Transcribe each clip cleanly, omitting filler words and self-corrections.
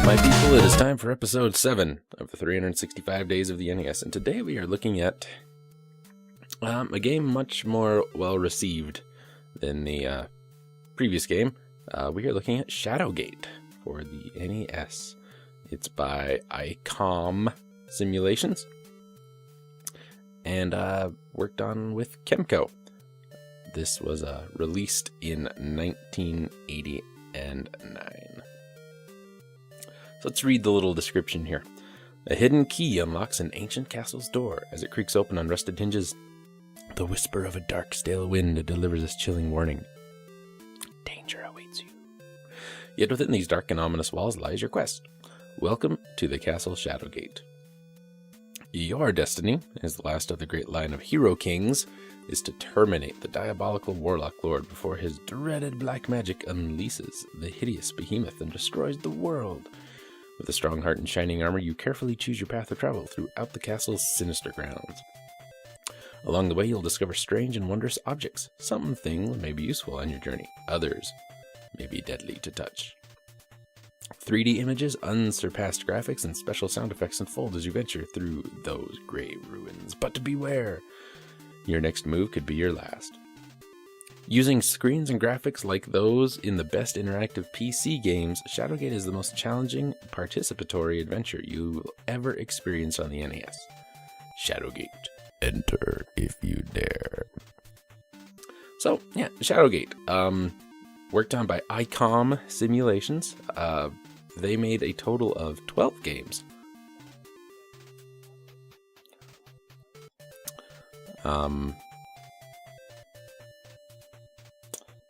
My people, it is time for episode 7 of the 365 Days of the NES, and today we are looking at a game much more well-received than the previous game. We are looking at Shadowgate for the NES. It's by ICOM Simulations, and worked on with Kemco. This was released in 1989. So let's read the little description here. A hidden key unlocks an ancient castle's door. As it creaks open on rusted hinges, the whisper of a dark, stale wind delivers this chilling warning. Danger awaits you. Yet within these dark and ominous walls lies your quest. Welcome to the castle Shadowgate. Your destiny, as the last of the great line of hero kings, is to terminate the diabolical warlock lord before his dreaded black magic unleashes the hideous behemoth and destroys the world. With a strong heart and shining armor, you carefully choose your path of travel throughout the castle's sinister grounds. Along the way, you'll discover strange and wondrous objects. Some things may be useful on your journey. Others may be deadly to touch. 3D images, unsurpassed graphics, and special sound effects unfold as you venture through those gray ruins. But beware! Your next move could be your last. Using screens and graphics like those in the best interactive PC games, Shadowgate is the most challenging participatory adventure you will ever experience on the NES. Shadowgate. Enter if you dare. So, yeah, Shadowgate. Worked on by ICOM Simulations. They made a total of 12 games.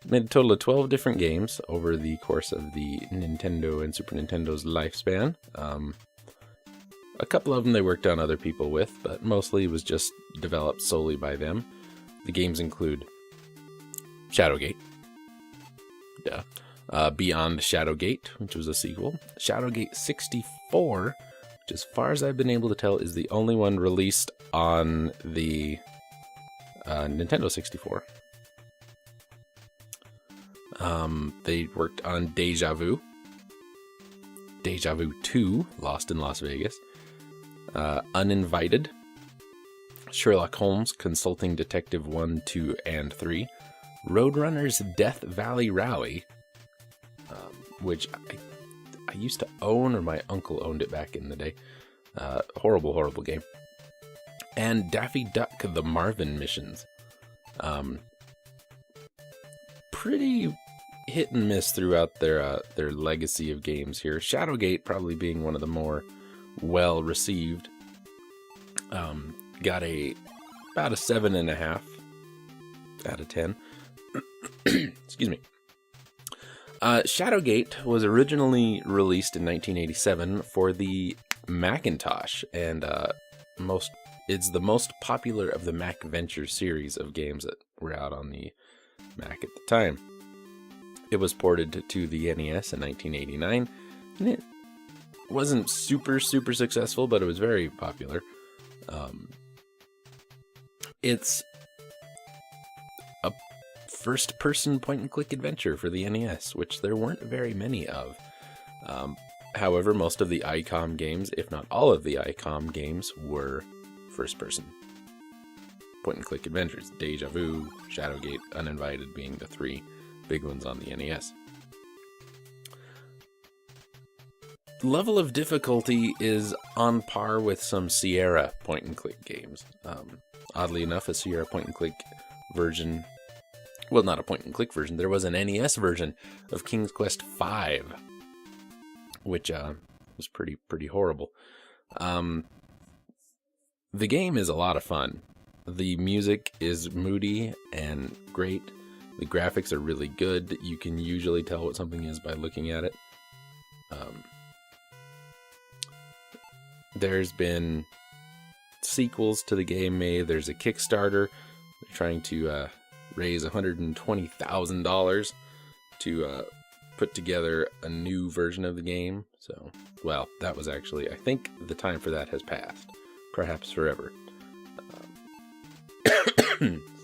Made a total of 12 different games over the course of the Nintendo and Super Nintendo's lifespan. A couple of them they worked on other people with, but mostly was just developed solely by them. The games include Shadowgate, Beyond Shadowgate, which was a sequel, Shadowgate 64, which as far as I've been able to tell is the only one released on the Nintendo 64. They worked on Deja Vu, Deja Vu 2, Lost in Las Vegas, Uninvited, Sherlock Holmes Consulting Detective 1, 2, and 3, Roadrunner's Death Valley Rally, which I used to own, or my uncle owned it back in the day. Horrible, horrible game. And Daffy Duck, The Marvin Missions. Pretty hit and miss throughout their legacy of games here. Shadowgate probably being one of the more well received. Got about a 7.5 out of 10. Excuse me. Shadowgate was originally released in 1987 for the Macintosh, and it's the most popular of the Mac Venture series of games that were out on the Mac at the time. It was ported to the NES in 1989, and it wasn't super successful, but it was very popular. It's a first-person point-and-click adventure for the NES, which there weren't very many of. However, most of the ICOM games, if not all of the ICOM games, were first-person point-and-click adventures. Deja Vu, Shadowgate, Uninvited being the three big ones on the NES. Level of difficulty is on par with some Sierra point-and-click games. Oddly enough, a Sierra point-and-click version, well, not a point-and-click version, there was an NES version of King's Quest V, which was pretty horrible. The game is a lot of fun. The music is moody and great. The graphics are really good. You can usually tell what something is by looking at it. There's been sequels to the game made. There's a Kickstarter. They're trying to raise $120,000 to put together a new version of the game. So, well, that was actually, I think the time for that has passed. Perhaps forever.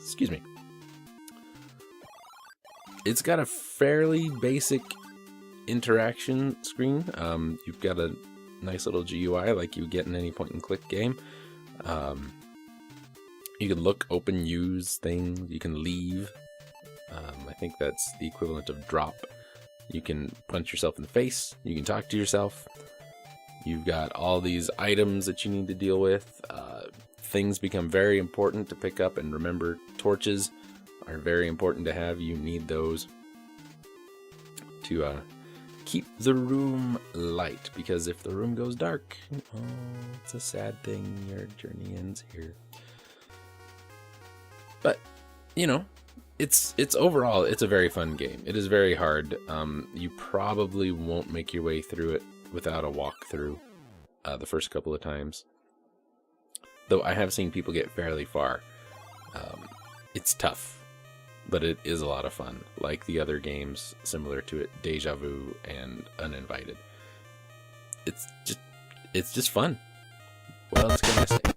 Excuse me. It's got a fairly basic interaction screen. You've got a nice little GUI like you get in any point-and-click game. You can look, open, use things. You can leave. I think that's the equivalent of drop. You can punch yourself in the face. You can talk to yourself. You've got all these items that you need to deal with. Things become very important to pick up and remember. Torches are very important to have. You need those to keep the room light, because if the room goes dark, oh, it's a sad thing. Your journey ends here. But, you know, it's overall, it's a very fun game. It is very hard. You probably won't make your way through it without a walkthrough the first couple of times. Though I have seen people get fairly far. It's tough, but it is a lot of fun. Like the other games similar to it, Deja Vu and Uninvited. It's just fun. What else can I say?